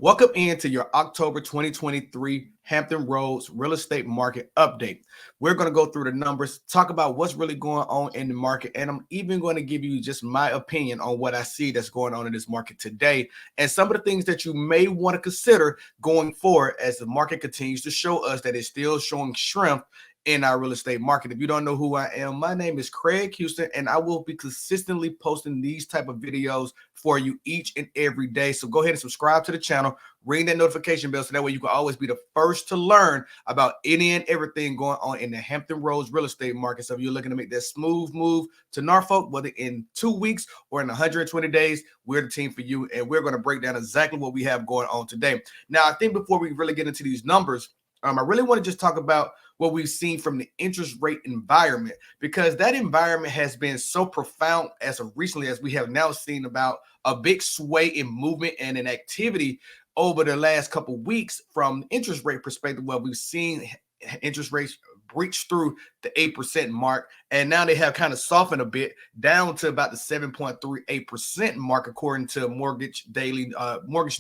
Welcome into your October 2023 Hampton Roads real estate market update. We're going to go through the numbers, talk about what's really going on in the market, and I'm even going to give you just my opinion on what I see that's going on in this market today and some of the things that you may want to consider going forward as the market continues to show us that it's still showing strength in our real estate market. If you don't know who I am, my name is Craig Houston, and I will be consistently posting these type of videos for you each and every day. So go ahead and subscribe to the channel, ring that notification bell, so that way you can always be the first to learn about any and everything going on in the Hampton Roads real estate market. So if you're looking to make that smooth move to Norfolk, whether in 2 weeks or in 120 days, we're the team for you, and we're going to break down exactly what we have going on today. Now, I think before we really get into these numbers, I really want to just talk about what we've seen from the interest rate environment, because that environment has been so profound as of recently, as we have now seen about a big sway in movement and in activity over the last couple of weeks from interest rate perspective, where we've seen interest rates breach through the 8% mark, and now they have kind of softened a bit down to about the 7.38% mark according to Mortgage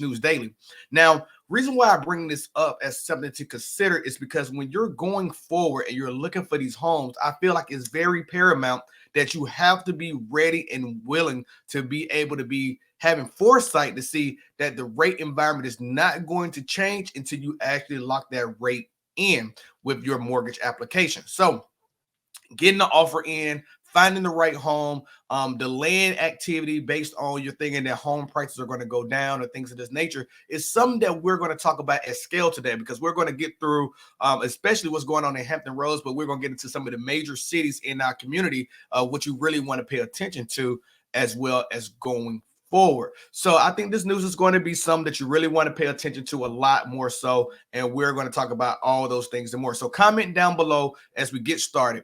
News Daily. Now, reason why I bring this up as something to consider is because when you're going forward and you're looking for these homes, I feel like it's very paramount that you have to be ready and willing to be able to be having foresight to see that the rate environment is not going to change until you actually lock that rate in with your mortgage application. So getting the offer in, finding the right home, delaying activity based on you're thinking that home prices are going to go down or things of this nature is something that we're going to talk about at scale today, because we're going to get through especially what's going on in Hampton Roads, but we're going to get into some of the major cities in our community, what you really want to pay attention to as well as going forward. So I think this news is going to be something that you really want to pay attention to a lot more so, and we're going to talk about all those things and more. So comment down below as we get started.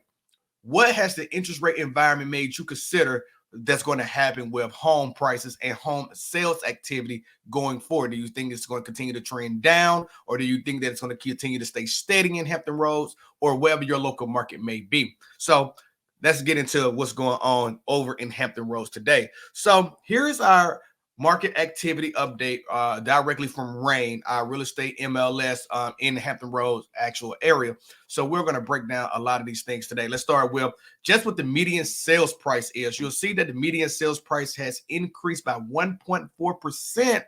What has the interest rate environment made you consider that's going to happen with home prices and home sales activity going forward? Do you think it's going to continue to trend down, or do you think that it's going to continue to stay steady in Hampton Roads or wherever your local market may be? So let's get into what's going on over in Hampton Roads today. So here's our market activity update directly from RAIN, our real estate MLS in the Hampton Roads actual area. So we're going to break down a lot of these things today. Let's start with just what the median sales price is. You'll see that the median sales price has increased by 1.4%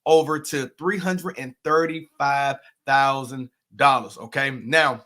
over to $335,000. Okay, now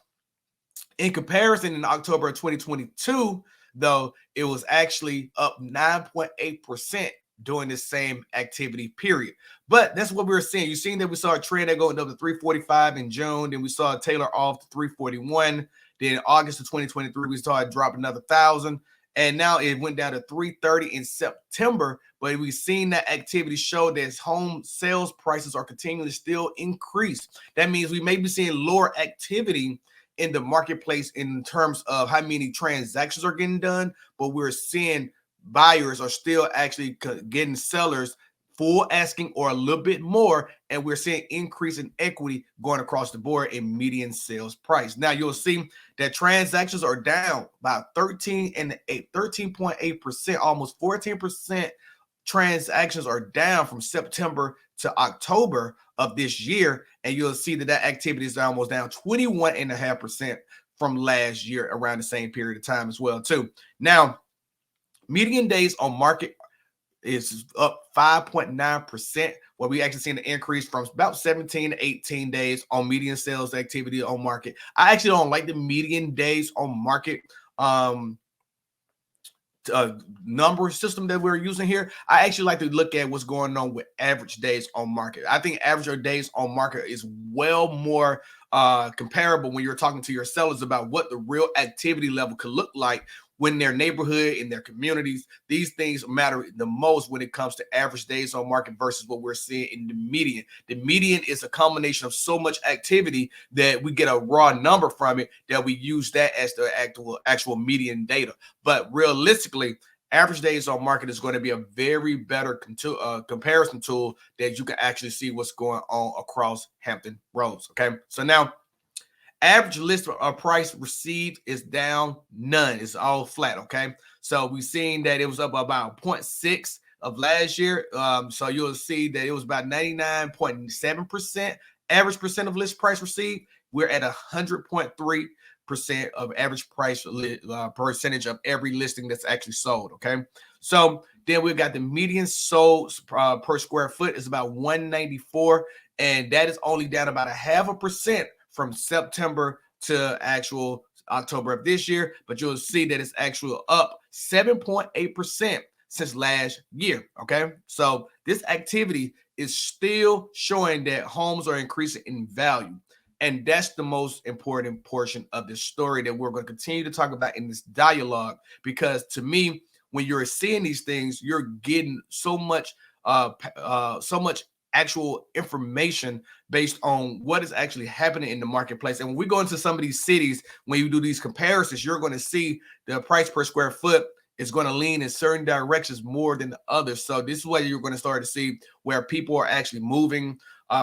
in comparison, in October of 2022, though, it was actually up 9.8% during the same activity period. But that's what we were seeing. You've seen that we saw a trend that going up to 345 in June. Then we saw a tailor off to 341. Then August of 2023, we saw it drop another 1,000. And now it went down to 330 in September. But we've seen that activity show that home sales prices are continuing to still increase. That means we may be seeing lower activity in the marketplace in terms of how many transactions are getting done, but we're seeing buyers are still actually getting sellers full asking or a little bit more, and we're seeing increase in equity going across the board in median sales price. Now you'll see that transactions are down by 13.8%, almost 14%. Transactions are down from September to October of this year, and you'll see that that activity is almost down 21.5% from last year around the same period of time as well too. Now, median days on market is up 5.9%, where we actually seen an increase from about 17 to 18 days on median sales activity on market. I actually don't like the median days on market number system that we're using here. I actually like to look at what's going on with average days on market. I think average days on market is well more comparable when you're talking to your sellers about what the real activity level could look like when their neighborhood, in their communities. These things matter the most when it comes to average days on market versus what we're seeing in the median. The median is a combination of so much activity that we get a raw number from it that we use that as the actual median data. But realistically, average days on market is going to be a very better comparison tool that you can actually see what's going on across Hampton Roads. Okay, so now average list price received is down none. It's all flat. Okay, so we've seen that it was up about 0.6 of last year. So you'll see that it was about 99.7% average percent of list price received. We're at 100.3% of average price percentage of every listing that's actually sold. Okay. So then we've got the median sold per square foot is about 194, and that is only down about 0.5% from September to actual October of this year. But you'll see that it's actually up 7.8% since last year. Okay, so this activity is still showing that homes are increasing in value. And that's the most important portion of this story that we're going to continue to talk about in this dialogue, because to me, when you're seeing these things, you're getting so much actual information based on what is actually happening in the marketplace. And when we go into some of these cities, when you do these comparisons, you're going to see the price per square foot is going to lean in certain directions more than the others. So this is where you're going to start to see where people are actually moving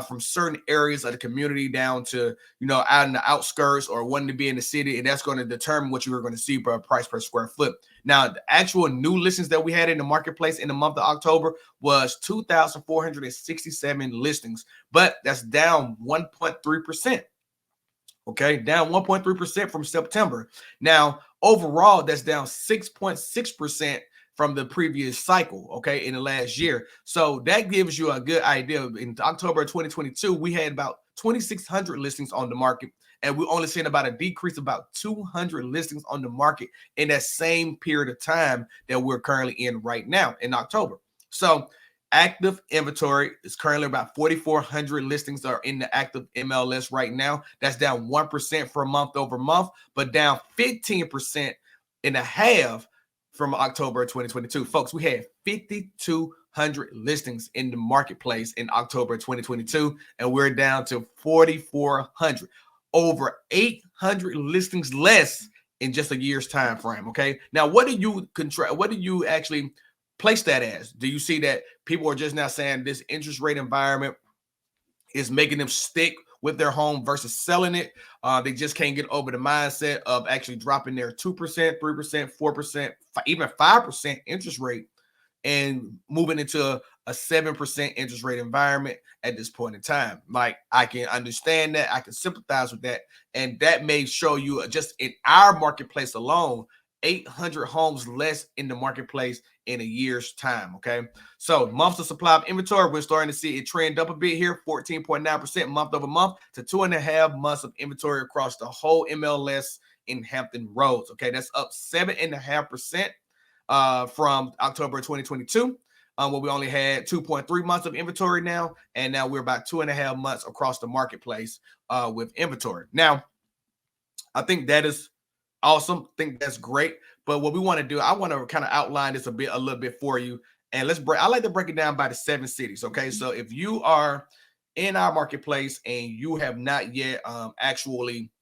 from certain areas of the community down to, out in the outskirts or wanting to be in the city. And that's going to determine what you are going to see per price per square foot. Now, the actual new listings that we had in the marketplace in the month of October was 2,467 listings, but that's down 1.3%. Okay, down 1.3% from September. Now, overall, that's down 6.6% from the previous cycle, okay, in the last year. So that gives you a good idea. In October 2022, we had about 2,600 listings on the market, and we're only seeing about a decrease of about 200 listings on the market in that same period of time that we're currently in right now in October. So active inventory is currently about 4,400 listings are in the active MLS right now. That's down 1% for month over month, but down 15% in a half from October 2022. Folks, we had 5,200 listings in the marketplace in October 2022, and we're down to 4,400. Over 800 listings less in just a year's time frame. Okay. Now, what do you actually place that as? Do you see that people are just now saying this interest rate environment is making them stick with their home versus selling it? They just can't get over the mindset of actually dropping their 2%, 3%, 4%, even 5% interest rate and moving into a 7% interest rate environment at this point in time. Like, I can understand that. I can sympathize with that. And that may show you just in our marketplace alone, 800 homes less in the marketplace in a year's time. Okay. So months of supply of inventory, we're starting to see it trend up a bit here, 14.9% month over month to 2.5 months of inventory across the whole MLS in Hampton Roads. Okay. That's up 7.5% from October 2022. Where we only had 2.3 months of inventory now. And now we're about 2.5 months across the marketplace with inventory. Now, I think that is awesome. I think that's great. But what we want to do, I want to kind of outline this a little bit for you. And I like to break it down by the 7 cities. Okay. So if you are in our marketplace and you have not yet actually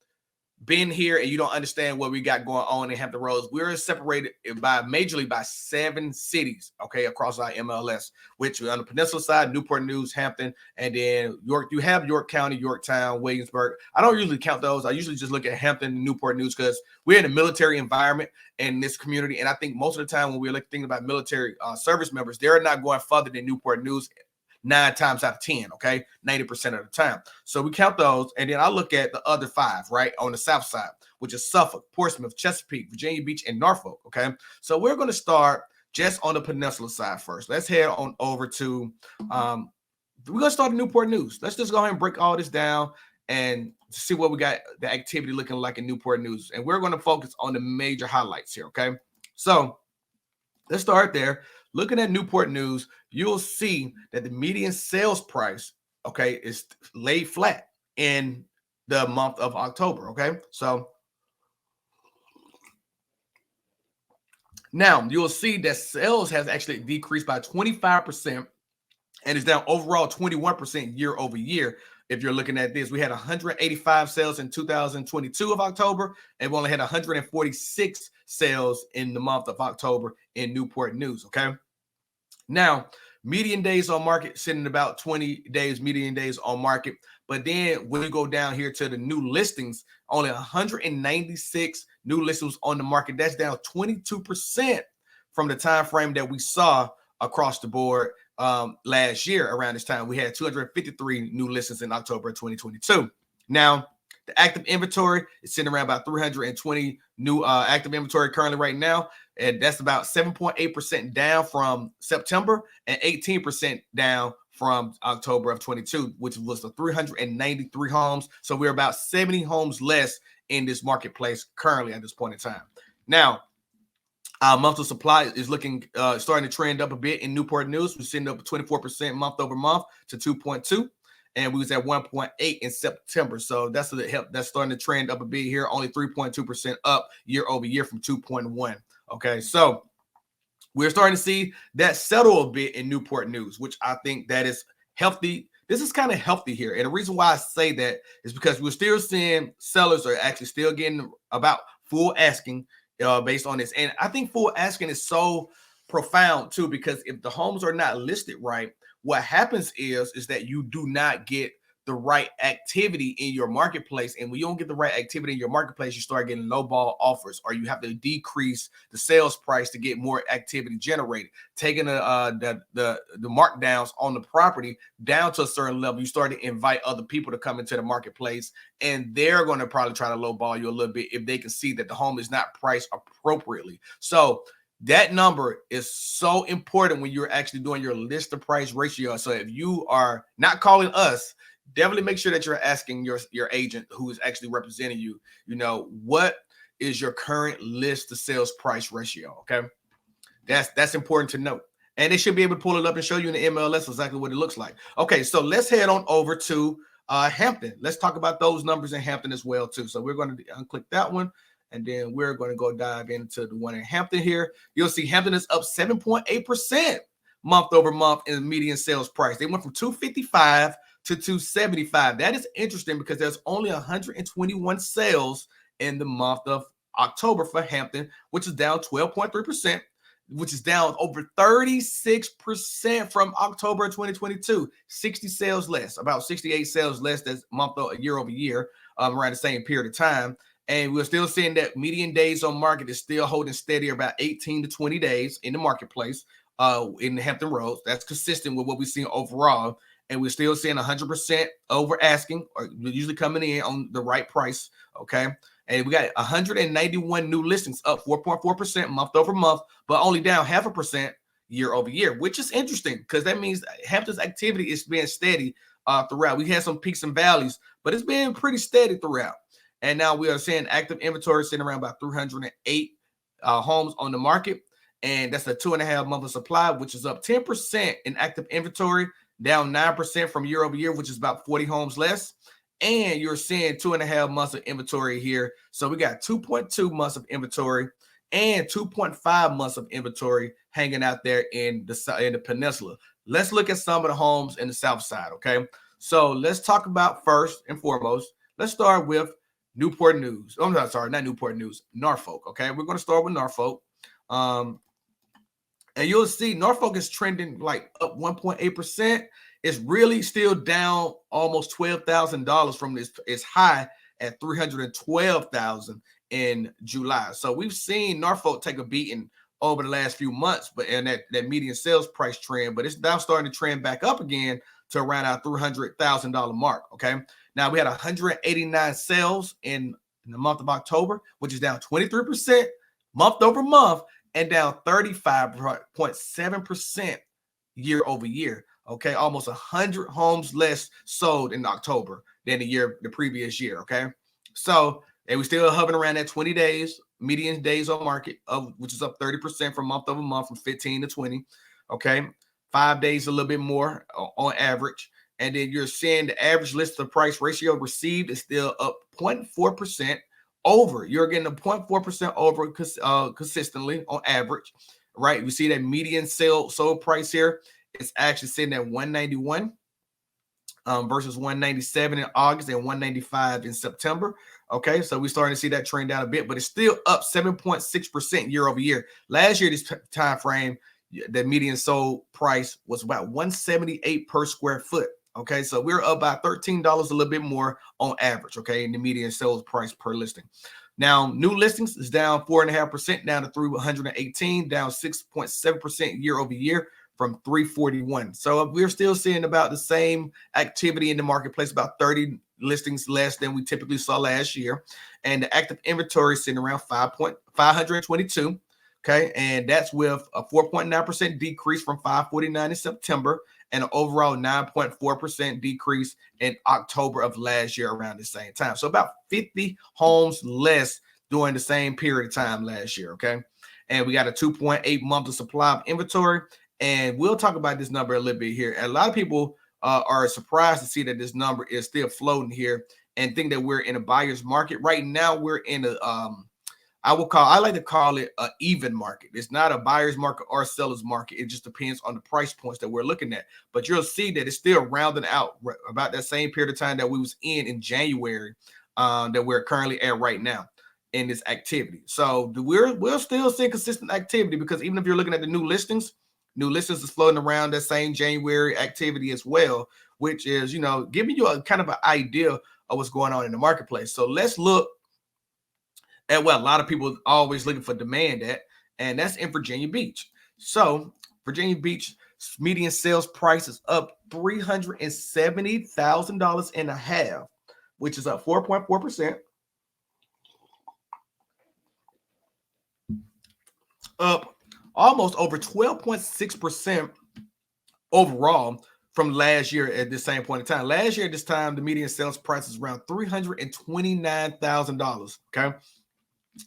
been here and you don't understand what we got going on in Hampton Roads, we're separated majorly by 7 cities, okay, across our MLS, which on the peninsula side, Newport News, Hampton, and then York. You have York County, Yorktown, Williamsburg. I don't usually count those. I usually just look at Hampton and Newport News because we're in a military environment in this community. And I think most of the time when we're thinking about military service members, they're not going further than Newport News 9 times out of 10, okay, 90% of the time. So we count those, and then I look at the other 5, right, on the south side, which is Suffolk, Portsmouth, Chesapeake, Virginia Beach, and Norfolk, okay? So we're going to start just on the peninsula side first. Let's head on over to, we're going to start at Newport News. Let's just go ahead and break all this down and see what we got the activity looking like in Newport News. And we're going to focus on the major highlights here, okay? So let's start there. Looking at Newport News, you'll see that the median sales price, okay, is laid flat in the month of October, okay? So now you'll see that sales has actually decreased by 25% and is down overall 21% year over year. If you're looking at this, we had 185 sales in 2022 of October, and we only had 146 sales in the month of October in Newport News, okay? Now, median days on market sitting at about 20 days, median days on market. But then when you go down here to the new listings, only 196 new listings on the market. That's down 22% from the time frame that we saw across the board. Last year around this time, we had 253 new listings in October 2022. Now, the active inventory is sitting around about 320 new active inventory currently right now. And that's about 7.8% down from September and 18% down from October of 22, which was the 393 homes. So we're about 70 homes less in this marketplace currently at this point in time. Now, our monthly supply is looking starting to trend up a bit in Newport News. We're sitting up 24% month over month to 2.2. And we was at 1.8 in September. So that's the help. That's starting to trend up a bit here, only 3.2% up year over year from 2.1. Okay, so we're starting to see that settle a bit in Newport News, which I think that is healthy. This is kind of healthy here. And the reason why I say that is because we're still seeing sellers are actually still getting about full asking based on this. And I think full asking is so profound too, because if the homes are not listed right, what happens is that you do not get the right activity in your marketplace. And when you don't get the right activity in your marketplace, you start getting low ball offers, or you have to decrease the sales price to get more activity generated, taking the markdowns on the property down to a certain level. You start to invite other people to come into the marketplace, and they're going to probably try to low ball you a little bit if they can see that the home is not priced appropriately. So that number is so important when you're actually doing your list to price ratio. So if you are not calling us, definitely make sure that you're asking your agent who is actually representing you, what is your current list to sales price ratio? Okay. That's important to note. And they should be able to pull it up and show you in the MLS exactly what it looks like. Okay. So let's head on over to Hampton. Let's talk about those numbers in Hampton as well too. So we're going to unclick that one. And then we're going to go dive into the one in Hampton here. You'll see Hampton is up 7.8% month over month in the median sales price. They went from 255 to 275. That is interesting because there's only 121 sales in the month of October for Hampton, which is down 12.3%, which is down over 36% from October 2022. 60 sales less, about 68 sales less this month year over year, around the same period of time. And we're still seeing that median days on market is still holding steady about 18 to 20 days in the marketplace in the Hampton Roads. That's consistent with what we've seen overall. And we're still seeing 100% over asking, or usually coming in on the right price. Okay. And we got 191 new listings, up 4.4% month over month, but only down 0.5% year over year, which is interesting because that means Hampton's activity is being steady throughout. We had some peaks and valleys, but it's been pretty steady throughout. And now we are seeing active inventory sitting around about 308 homes on the market. And that's a 2.5 month of supply, which is up 10% in active inventory, down 9% from year over year, which is about 40 homes less. And you're seeing 2.5 months of inventory here. So we got 2.2 months of inventory and 2.5 months of inventory hanging out there in the peninsula. Let's look at some of the homes in the south side, okay? So let's talk about first and foremost, let's start with Newport News. Oh, I'm sorry, not Newport News, Norfolk, okay? We're going to start with Norfolk. And you'll see Norfolk is trending like up 1.8%. It's really still down almost $12,000 from its high at $312,000 in July. So we've seen Norfolk take a beating over the last few months, but in that median sales price trend, but it's now starting to trend back up again to around our $300,000 mark. Okay. Now we had 189 sales in the month of October, which is down 23% month over month and down 35.7% year over year. Okay, almost 100 homes less sold in October than the previous year. Okay, so and we still hovering around that 20 days median days on market, which is up 30% from month over month, from 15 to 20. Okay, 5 days a little bit more on average, and then you're seeing the average list to price ratio received is still up 0.4% over. You're getting a 0.4% over consistently on average, right? We see that median sold price here. It's actually sitting at 191 versus 197 in August and 195 in September. Okay, so we're starting to see that trend down a bit, but it's still up 7.6% year over year. Last year, this time frame, the median sold price was about $178 per square foot. Okay, so we're up by $13 a little bit more on average. Okay, in the median sales price per listing. Now, new listings is down 4.5%, down to 318, down 6.7% year over year from 341. So we're still seeing about the same activity in the marketplace, about 30 listings less than we typically saw last year. And the active inventory is sitting around 522. Okay. And that's with a 4.9% decrease from 549 in September and an overall 9.4% decrease in October of last year around the same time. So about 50 homes less during the same period of time last year. Okay. And we got a 2.8 monthly supply of inventory. And we'll talk about this number a little bit here. And a lot of people are surprised to see that this number is still floating here and think that we're in a buyer's market. Right now, we're in a I like to call it an even market. It's not a buyer's market or a seller's market. It just depends on the price points that we're looking at. But you'll see that it's still rounding out about that same period of time that we was in January that we're currently at right now in this activity. So we're still seeing consistent activity, because even if you're looking at the new listings is floating around that same January activity as well, which is, giving you a kind of an idea of what's going on in the marketplace. So let's look at what a lot of people always looking for demand at, and that's in Virginia Beach. So Virginia Beach median sales price is up $370,000 and a half, which is up 4.4%. Up almost over 12.6% overall from last year at this same point in time. Last year at this time, the median sales price is around $329,000. Okay.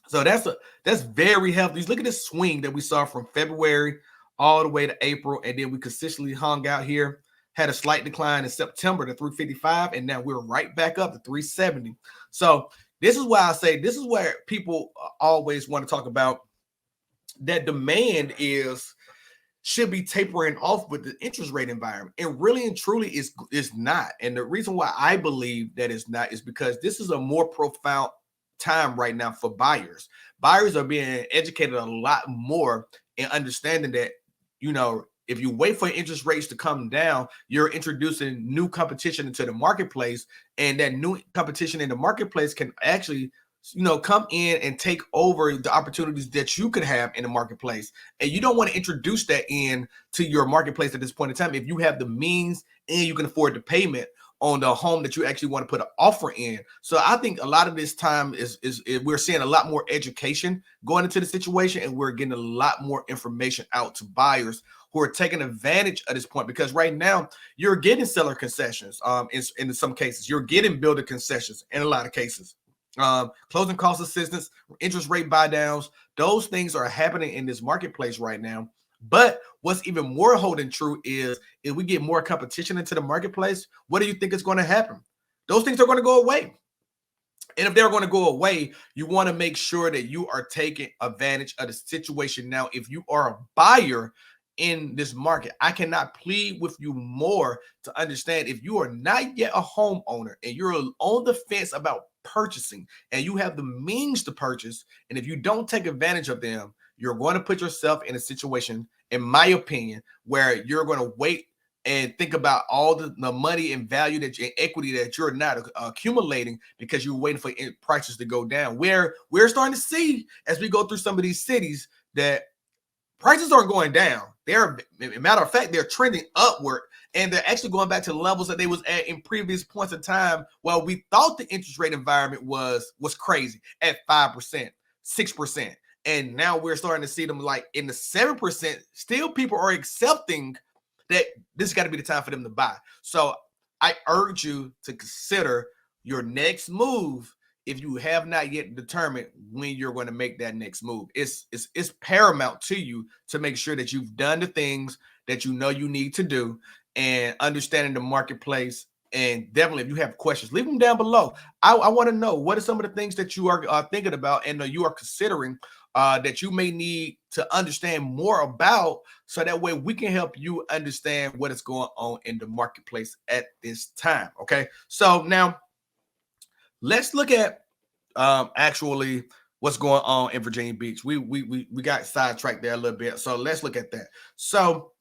So that's very healthy. Look at this swing that we saw from February all the way to April, and then we consistently hung out here, had a slight decline in September to 355, and now we're right back up to 370. So this is why I say this is where people always want to talk about that demand should be tapering off with the interest rate environment. And really and truly is not. And the reason why I believe that it's not is because this is a more profound time right now for buyers. Buyers are being educated a lot more and understanding that, if you wait for interest rates to come down, you're introducing new competition into the marketplace, and that new competition in the marketplace can actually, come in and take over the opportunities that you could have in the marketplace. And you don't want to introduce that in to your marketplace at this point in time if you have the means and you can afford the payment on the home that you actually want to put an offer in. So I think a lot of this time is we're seeing a lot more education going into the situation, and we're getting a lot more information out to buyers who are taking advantage of this point, because right now you're getting seller concessions. In some cases, you're getting builder concessions in a lot of cases. Closing cost assistance, interest rate buy downs, those things are happening in this marketplace right now. But what's even more holding true is if we get more competition into the marketplace, what do you think is going to happen? Those things are going to go away. And if they're going to go away, you want to make sure that you are taking advantage of the situation. Now, if you are a buyer in this market, I cannot plead with you more to understand, if you are not yet a homeowner and you're on the fence about purchasing and you have the means to purchase, and if you don't take advantage of them, you're going to put yourself in a situation, in my opinion, where you're going to wait and think about all the money and value and equity that you're not accumulating because you're waiting for prices to go down. Where we're starting to see, as we go through some of these cities, that prices aren't going down. They're, matter of fact, they're trending upward, and they're actually going back to the levels that they was at in previous points in time. While we thought the interest rate environment was crazy at 5%, 6%. And now we're starting to see them like in the 7%. Still, people are accepting that this has got to be the time for them to buy. So I urge you to consider your next move if you have not yet determined when you're going to make that next move. It's paramount to you to make sure that you've done the things that you know you need to do, and understanding the marketplace. And definitely, if you have questions, leave them down below. I want to know, what are some of the things that you are thinking about and you are considering that you may need to understand more about, so that way we can help you understand what is going on in the marketplace at this time. Okay, so now let's look at actually what's going on in Virginia Beach. We got sidetracked there a little bit, so let's look at that. So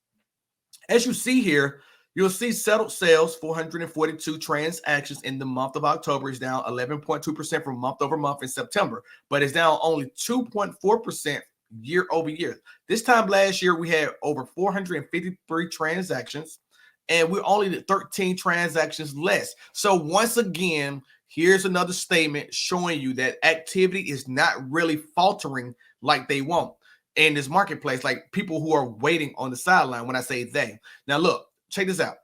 as you see here, you'll see settled sales, 442 transactions in the month of October, is down 11.2% from month over month in September, but it's down only 2.4% year over year. This time last year, we had over 453 transactions, and we're only 13 transactions less. So once again, here's another statement showing you that activity is not really faltering like they want in this marketplace, like people who are waiting on the sideline. When I say they, now look, check this out.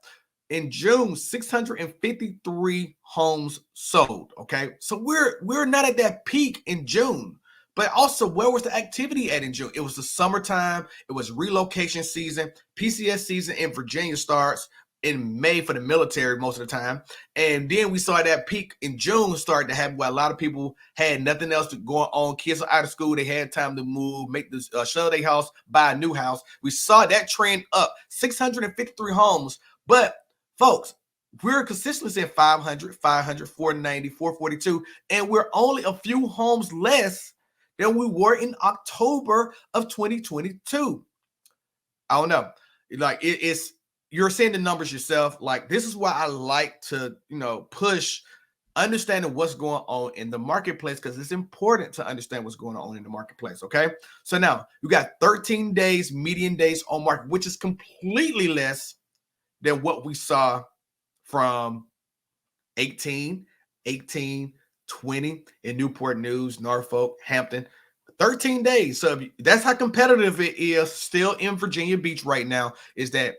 In June, 653 homes sold. Okay, so we're not at that peak in June. But also, where was the activity at in June? It was the summertime. It was relocation season. PCS season in Virginia starts in May for the military most of the time. And then we saw that peak in June start to happen where a lot of people had nothing else to go on. Kids are out of school. They had time to move, make this sell their house, buy a new house. We saw that trend up 653 homes. But folks, we're consistently saying 500, 500, 490, 442, and we're only a few homes less than we were in October of 2022. I don't know. Like it's you're seeing the numbers yourself. Like this is why I like to, push understanding what's going on in the marketplace, because it's important to understand what's going on in the marketplace. Okay. So now you got 13 days, median days on market, which is completely less than what we saw from 18, 20 in Newport News, Norfolk, Hampton. 13 days. So that's how competitive it is still in Virginia Beach right now, is that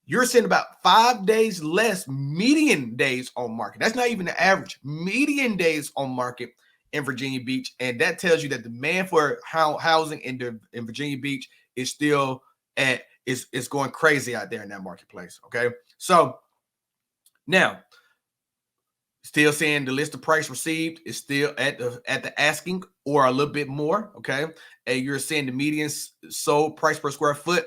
you're seeing about 5 days less median days on market. That's not even the average. Median days on market in Virginia Beach. And that tells you that demand for housing in Virginia Beach is still is going crazy out there in that marketplace. Okay. So now, still saying the list of price received is still at the asking or a little bit more. Okay. And you're seeing the median sold price per square foot.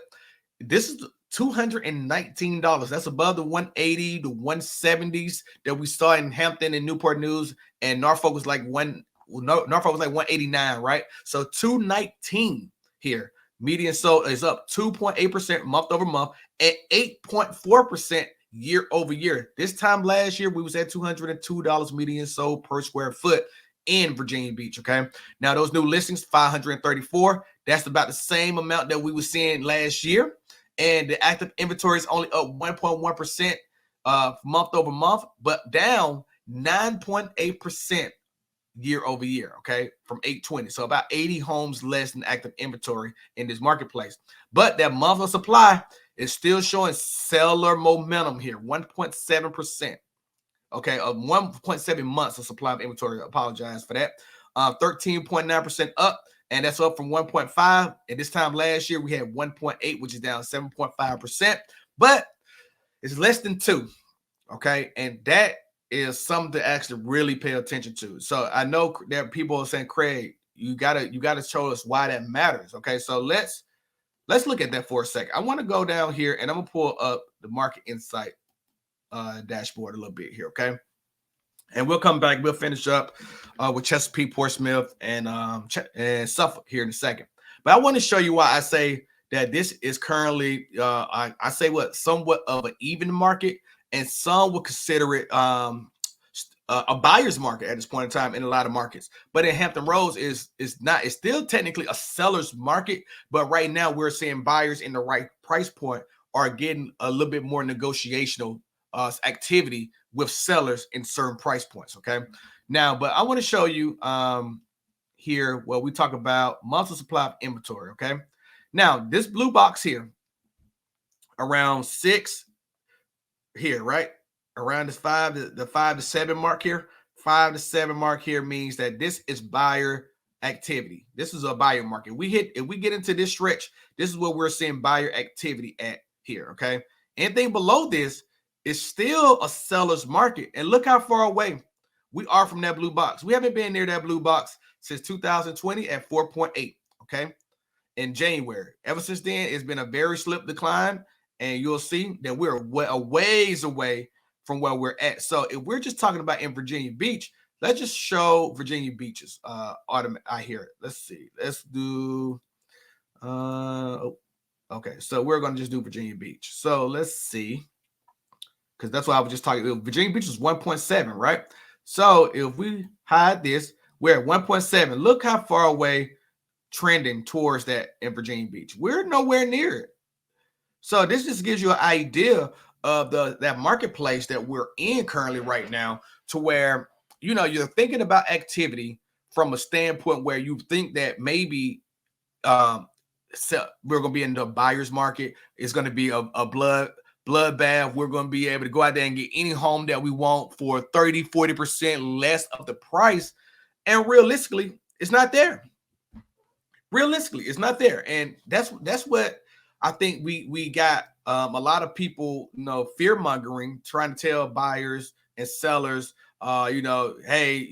This is $219. That's above the 180 to 170s that we saw in Hampton and Newport News, and Norfolk was like Norfolk was like 189, right? So 219 here. Median sold is up 2.8% month over month and 8.4% year over year. This time last year, we was at $202 median sold per square foot in Virginia Beach. Okay. Now those new listings, 534. That's about the same amount that we were seeing last year. And the active inventory is only up 1.1% month over month, but down 9.8% year over year. Okay. From 820. So about 80 homes less than active inventory in this marketplace. But that month of supply is still showing seller momentum here, 1.7%. Okay, of 1.7 months of supply of inventory. Apologize for that. 13.9% up, and that's up from 1.5. And this time last year, we had 1.8, which is down 7.5%, but it's less than 2. Okay, and that is something to actually really pay attention to. So I know that people are saying, Craig, you gotta show us why that matters. Okay, so let's look at that for a second. I want to go down here and I'm gonna pull up the market insight dashboard a little bit here, okay? And we'll come back. We'll finish up with Chesapeake, Portsmouth, and Suffolk here in a second. But I want to show you why I say that this is currently, I say somewhat of an even market, and some would consider it a buyer's market at this point in time in a lot of markets. But in Hampton Roads is not. It's still technically a seller's market, but right now we're seeing buyers in the right price point are getting a little bit more negotiational activity with sellers in certain price points. Okay. Now, but I want to show you here where we talk about monthly supply of inventory. Okay. Now, this blue box here, around 6 here, right? Around this 5 to 7 mark here. 5 to 7 mark here means that this is buyer activity. This is a buyer market. If we get into this stretch, this is what we're seeing buyer activity at here. Okay. Anything below this is still a seller's market. And look how far away we are from that blue box. We haven't been near that blue box since 2020 at 4.8. Okay. In January. Ever since then, it's been a very slight decline. And you'll see that we're a ways away from where we're at. So if we're just talking about in Virginia Beach, let's just show Virginia Beach's I hear it. Let's see. Let's do okay. So we're gonna just do Virginia Beach. So let's see. Because that's what I was just talking about. Virginia Beach is 1.7, right? So if we hide this, we're at 1.7. Look how far away trending towards that in Virginia Beach. We're nowhere near it. So this just gives you an idea of that marketplace that we're in currently right now, to where, you're thinking about activity from a standpoint where you think that maybe so we're going to be in the buyer's market. It's going to be a bloodbath. We're going to be able to go out there and get any home that we want for 30-40% less of the price. And realistically, it's not there. Realistically, it's not there. And that's what I think we got a lot of people, fear mongering, trying to tell buyers and sellers, hey,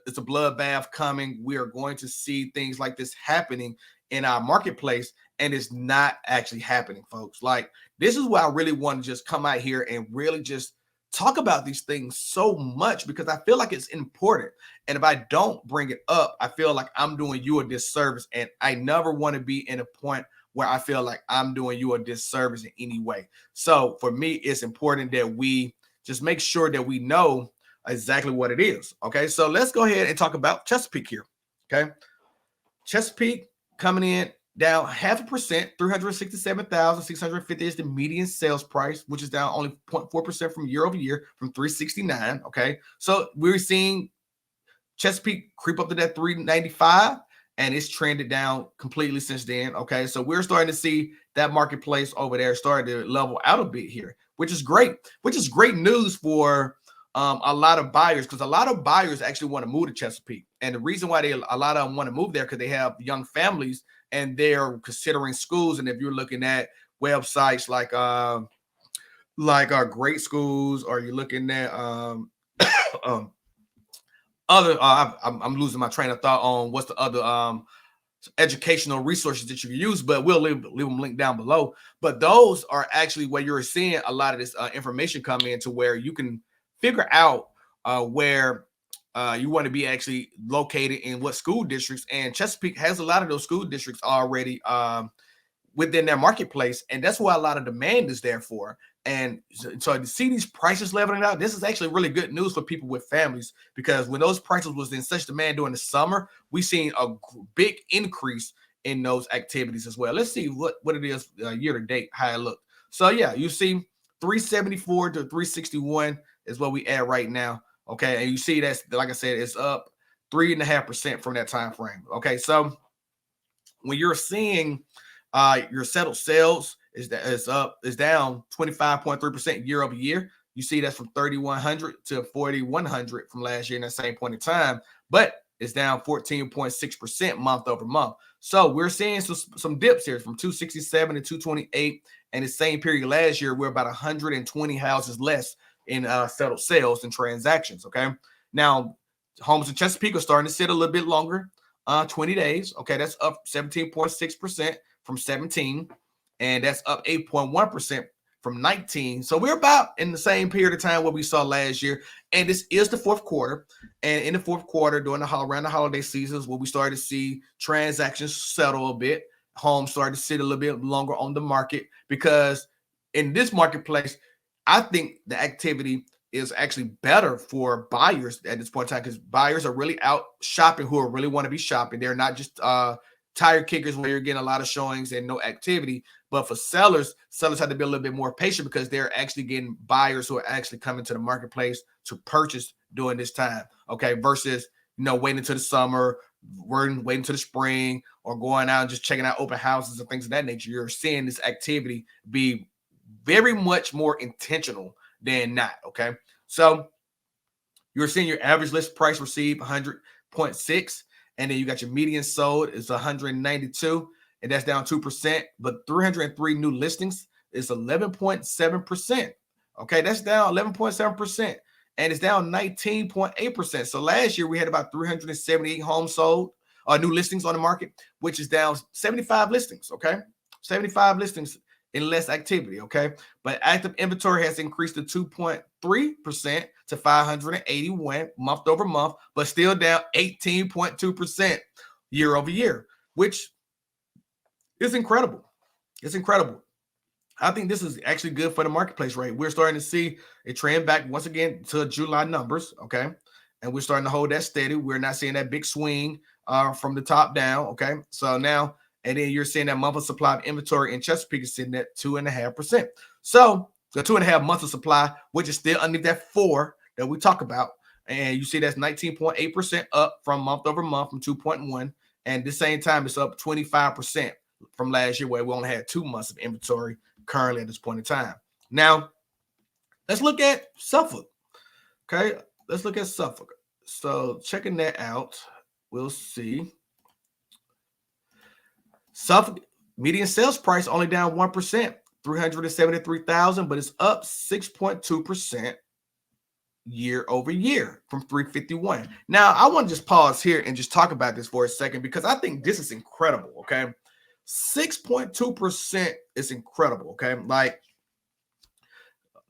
it's a bloodbath coming. We are going to see things like this happening in our marketplace, and it's not actually happening, folks. Like, this is why I really want to just come out here and really just talk about these things so much, because I feel like it's important. And if I don't bring it up, I feel like I'm doing you a disservice, and I never want to be in a point where I feel like I'm doing you a disservice in any way. So for me, it's important that we just make sure that we know exactly what it is. Okay, so let's go ahead and talk about Chesapeake here. Okay, Chesapeake coming in down 0.5%, 367,650 is the median sales price, which is down only 0.4% from year over year, from 369. Okay, so we're seeing Chesapeake creep up to that 395, and it's trended down completely since then. Okay, so we're starting to see that marketplace over there starting to level out a bit here, which is great. Which is great news for a lot of buyers, because a lot of buyers actually want to move to Chesapeake, and the reason why a lot of them want to move there because they have young families and they're considering schools. And if you're looking at websites like our great schools, or you're looking at other, I'm losing my train of thought on what's the other educational resources that you can use, but we'll leave them linked down below. But those are actually where you're seeing a lot of this information come in, to where you can figure out where you want to be actually located in what school districts. And Chesapeake has a lot of those school districts already within their marketplace, and that's why a lot of demand is there for. And so to see these prices leveling out, this is actually really good news for people with families, because when those prices was in such demand during the summer, we seen a big increase in those activities as well. Let's see what it is year to date, how it looked. So yeah, you see 374 to 361 is what we at right now. Okay, and you see that's, like I said, it's up 3.5% from that time frame. Okay, so when you're seeing your settled sales is down 25.3% year over year. You see that's from 3,100 to 4,100 from last year in that same point in time, but it's down 14.6% month over month. So we're seeing some dips here from 267 to 228, and the same period last year we're about 120 houses less in settled sales and transactions. Okay, now homes in Chesapeake are starting to sit a little bit longer, 20 days. Okay, that's up 17.6% from 17, and that's up 8.1% from 19. So we're about in the same period of time what we saw last year. And this is the fourth quarter. And in the fourth quarter, around the holiday seasons, where we started to see transactions settle a bit, homes started to sit a little bit longer on the market, because in this marketplace, I think the activity is actually better for buyers at this point in time, because buyers are really out shopping who really want to be shopping. They're not just tire kickers where you're getting a lot of showings and no activity. But for sellers have to be a little bit more patient, because they're actually getting buyers who are actually coming to the marketplace to purchase during this time. Okay, versus waiting until the summer, waiting until the spring, or going out and just checking out open houses and things of that nature. You're seeing this activity be very much more intentional than not. Okay, so you're seeing your average list price received 100.6, and then you got your median sold is 192, and that's down 2%. But 303 new listings is 11.7%. Okay, that's down 11.7%, and it's down 19.8%. So last year we had about 378 homes sold, new listings on the market, which is down 75 listings. Okay, 75 listings in less activity. Okay, but active inventory has increased to 2.3% to 581 month over month, but still down 18.2% year over year, which is incredible. It's incredible. I think this is actually good for the marketplace, right? We're starting to see a trend back once again to July numbers. Okay, and we're starting to hold that steady. We're not seeing that big swing from the top down. Okay, so now, and then you're seeing that monthly supply of inventory in Chesapeake is sitting at 2.5%. So the 2.5 months of supply, which is still underneath that 4 that we talk about. And you see that's 19.8% up from month over month from 2.1. And at the same time, it's up 25% from last year, where we only had 2 months of inventory currently at this point in time. Now, let's look at Suffolk. Okay, let's look at Suffolk. So checking that out, we'll see. Suffolk median sales price only down 1%, 373,000, but it's up 6.2% year over year from 351. Now, I want to just pause here and just talk about this for a second, because I think this is incredible. Okay, 6.2% is incredible. Okay, like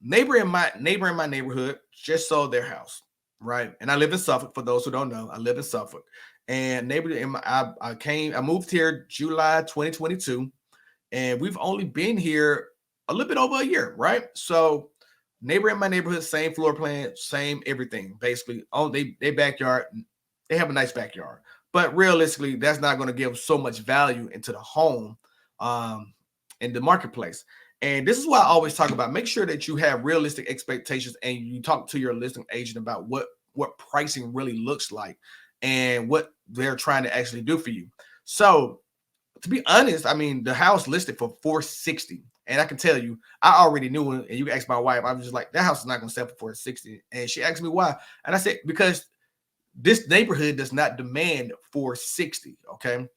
neighbor in my neighborhood just sold their house, right? And I live in Suffolk. For those who don't know, I live in Suffolk. And neighbor in my, I moved here July 2022, and we've only been here a little bit over a year, right? So neighbor in my neighborhood, same floor plan, same everything, basically. Oh, they backyard, they have a nice backyard, but realistically, that's not going to give so much value into the home, in the marketplace. And this is why I always talk about, make sure that you have realistic expectations and you talk to your listing agent about what pricing really looks like and what they're trying to actually do for you. So to be honest, I mean, the house listed for 460. And I can tell you, I already knew it. And you can ask my wife, I was just like, that house is not going to sell for 460. And she asked me why. And I said, because this neighborhood does not demand 460. Okay.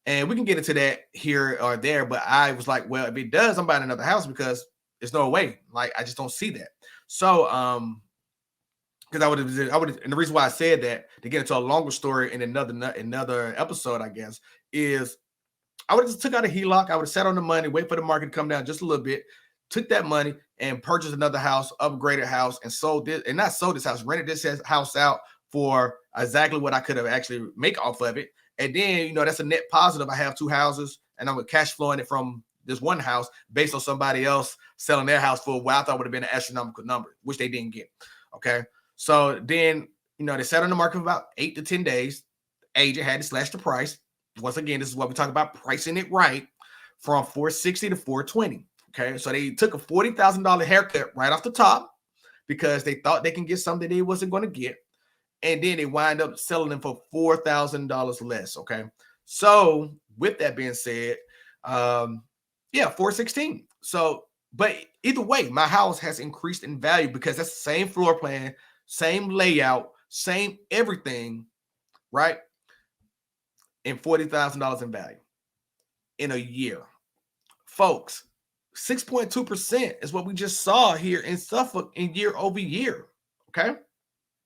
And we can get into that here or there. But I was like, well, if it does, I'm buying another house, because there's no way. Like, I just don't see that. So, because I would have, and the reason why I said that, to get into a longer story in another episode, I guess, is I would have just took out a HELOC. I would have sat on the money, wait for the market to come down just a little bit, took that money and purchased another house, upgraded house, and sold this, and not sold this house, rented this house out for exactly what I could have actually make off of it. And then, that's a net positive. I have 2 houses, and I'm cash flowing it from this one house based on somebody else selling their house for what I thought would have been an astronomical number, which they didn't get. Okay. So then, they sat on the market for about 8 to 10 days. Agent had to slash the price. Once again, this is what we talk about, pricing it right, from 460 to 420. Okay. So they took a $40,000 haircut right off the top, because they thought they can get something they wasn't going to get. And then they wind up selling them for $4,000 less. Okay. So with that being said, 416. So, but either way, my house has increased in value, because that's the same floor plan, same layout, same everything, right? And $40,000 in value in a year. Folks, 6.2% is what we just saw here in Suffolk in year over year. Okay.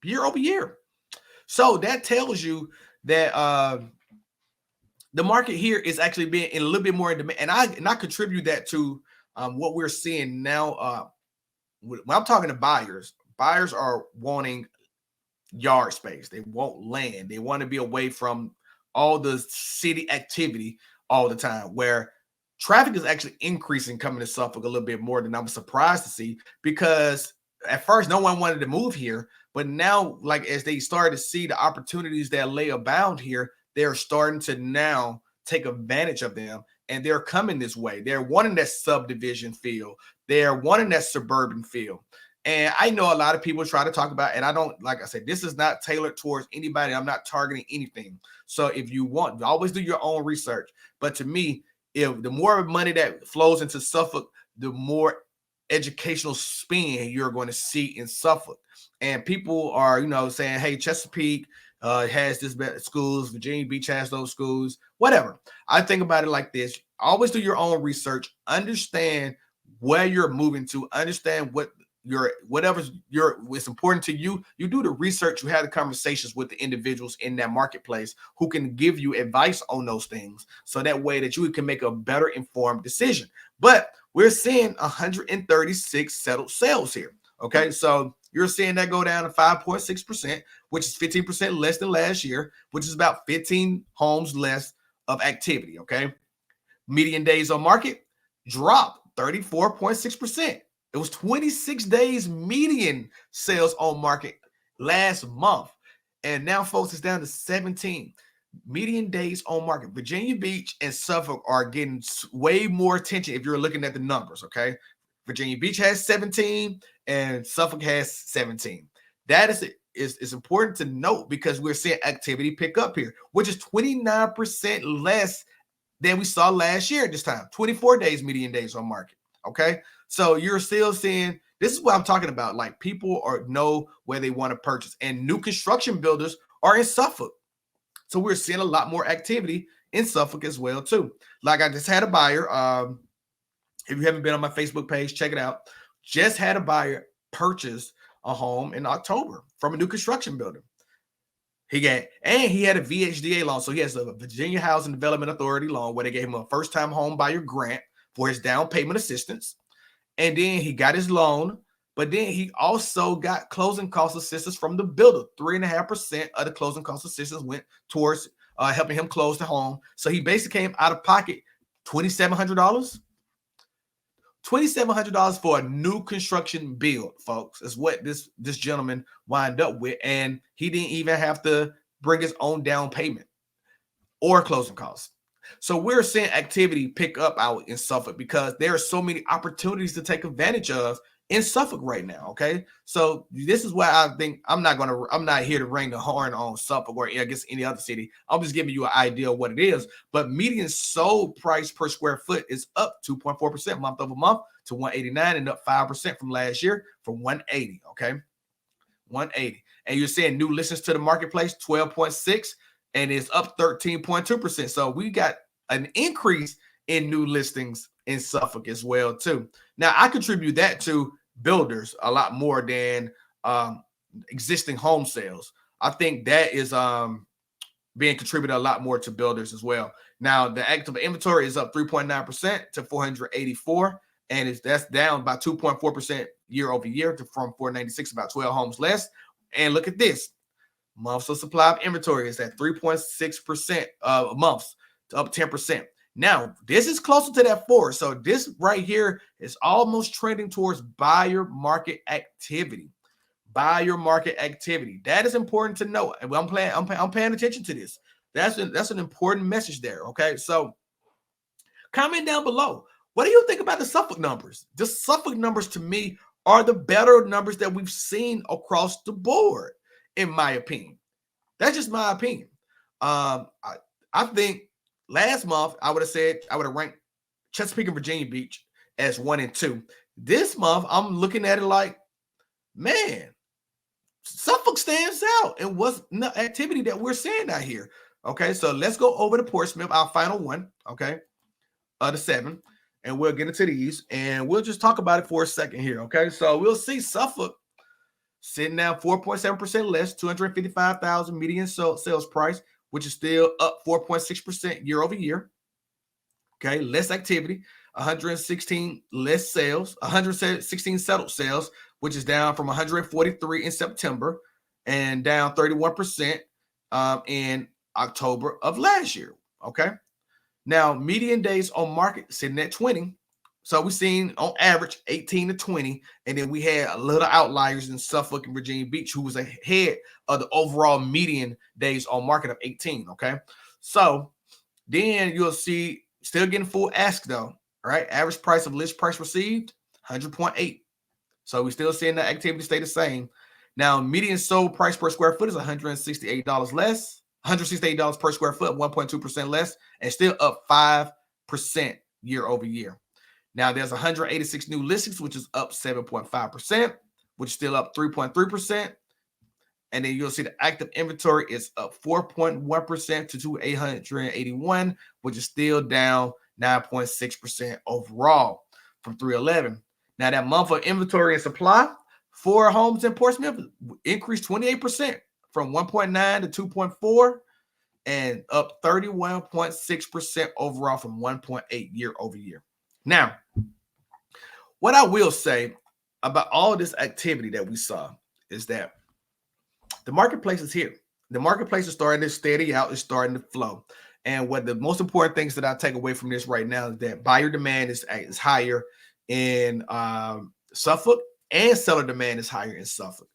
Year over year. So that tells you that the market here is actually being a little bit more in demand. And I contribute that to what we're seeing now. When I'm talking to buyers are wanting yard space. They want land. They want to be away from all the city activity all the time, where traffic is actually increasing coming to Suffolk a little bit more than I was surprised to see, because at first no one wanted to move here, but now, like, as they started to see the opportunities that lay abound here, they're starting to now take advantage of them, and they're coming this way. They're wanting that subdivision feel. They're wanting that suburban feel. And I know a lot of people try to talk about, and I don't, like I said, this is not tailored towards anybody. I'm not targeting anything. So if you want, always do your own research. But to me, if the more money that flows into Suffolk, the more educational spin you're going to see in Suffolk. And people are, saying, hey, Chesapeake has this schools, Virginia Beach has those schools, whatever. I think about it like this. Always do your own research, understand where you're moving to, understand what's important to you. You do the research, you have the conversations with the individuals in that marketplace who can give you advice on those things, so that way that you can make a better informed decision. But we're seeing 136 settled sales here. Okay, so you're seeing that go down to 5.6%, which is 15% less than last year, which is about 15 homes less of activity. Okay, median days on market dropped 34.6%. It was 26 days median sales on market last month. And now, folks, it's down to 17. median days on market. Virginia Beach and Suffolk are getting way more attention if you're looking at the numbers, okay? Virginia Beach has 17 and Suffolk has 17. That is important to note because we're seeing activity pick up here, which is 29% less than we saw last year at this time. 24 days median days on market, okay? So you're still seeing, this is what I'm talking about. Like, people know where they want to purchase, and new construction builders are in Suffolk. So we're seeing a lot more activity in Suffolk as well too. Like, I just had a buyer. If you haven't been on my Facebook page, check it out. Just had a buyer purchase a home in October from a new construction builder. He had a VHDA loan. So he has a Virginia Housing Development Authority loan where they gave him a first-time home buyer grant for his down payment assistance. And then he got his loan, but then he also got closing cost assistance from the builder. 3.5% of the closing cost assistance went towards helping him close the home. So he basically came out of pocket $2,700. $2,700 for a new construction build, folks, is what this gentleman wind up with. And he didn't even have to bring his own down payment or closing costs. So we're seeing activity pick up out in Suffolk because there are so many opportunities to take advantage of in Suffolk right now. Okay. So this is why I think I'm not here to ring the horn on Suffolk or I guess any other city. I'm just giving you an idea of what it is. But median sold price per square foot is up 2.4% month over month to 189 and up 5% from last year from 180. Okay. 180. And you're seeing new listings to the marketplace, 12.6, and it's up 13.2%. So we got an increase in new listings in Suffolk as well too. Now, I contribute that to builders a lot more than existing home sales. I think that is being contributed a lot more to builders as well. Now, the active inventory is up 3.9% to 484, and that's down by 2.4% year over year from 496, about 12 homes less. And look at this. Months of supply of inventory is at 3.6% of months, up 10%. Now, this is closer to that 4. So this right here is almost trending towards buyer market activity. Buyer market activity. That is important to know. And I'm paying attention to this. That's an important message there. Okay. So comment down below. What do you think about the Suffolk numbers? The Suffolk numbers to me are the better numbers that we've seen across the board, in my opinion. That's just my opinion. I think last month I would have ranked Chesapeake and Virginia Beach as 1 and 2. This month I'm looking at it like, man, Suffolk stands out and what's the activity that we're seeing out here. Okay, so let's go over to Portsmouth, our final one. Okay, the 7, and we'll get into these and we'll just talk about it for a second here. Okay, so we'll see Suffolk sitting down 4.7% less, 255,000 median sales price, which is still up 4.6% year over year. Okay, less activity, 116 less sales, 116 settled sales, which is down from 143 in September and down 31% in October of last year. Okay, now median days on market sitting at 20. So we've seen on average 18 to 20, and then we had a little outliers in Suffolk and Virginia Beach, who was ahead of the overall median days on market of 18. Okay, so then you'll see still getting full ask though. All right, average price of list price received 100.8. So we're still seeing that activity stay the same. Now, median sold price per square foot is $168 less, $168 per square foot, 1.2% less, and still up 5% year over year. Now, there's 186 new listings, which is up 7.5%, which is still up 3.3%. And then you'll see the active inventory is up 4.1% to 881, which is still down 9.6% overall from 311. Now, that month of inventory and supply for homes in Portsmouth increased 28% from 1.9 to 2.4 and up 31.6% overall from 1.8 year over year. Now, what I will say about all this activity that we saw is that the marketplace is here. The marketplace is starting to steady out. It's starting to flow. And what the most important things that I take away from this right now is that buyer demand is higher in Suffolk and seller demand is higher in Suffolk.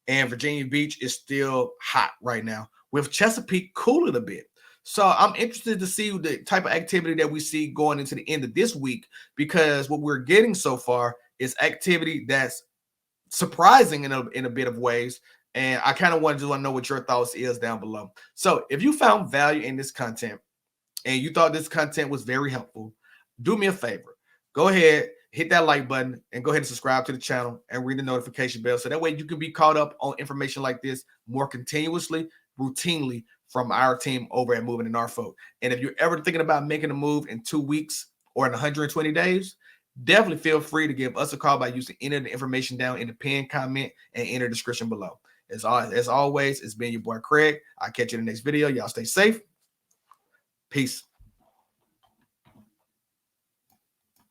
And Virginia Beach is still hot right now with Chesapeake cooling a bit. So I'm interested to see the type of activity that we see going into the end of this week, because what we're getting so far is activity that's surprising in a bit of ways. And I kind of want to know what your thoughts is down below. So if you found value in this content and you thought this content was very helpful, do me a favor. Go ahead, hit that like button, and go ahead and subscribe to the channel and ring the notification bell. So that way you can be caught up on information like this more continuously, routinely from our team over at Moving in Norfolk. And if you're ever thinking about making a move in 2 weeks or in 120 days, definitely feel free to give us a call by using any of the information down in the pinned comment and in the description below. As always, it's been your boy Craig. I'll catch you in the next video. Y'all stay safe. Peace.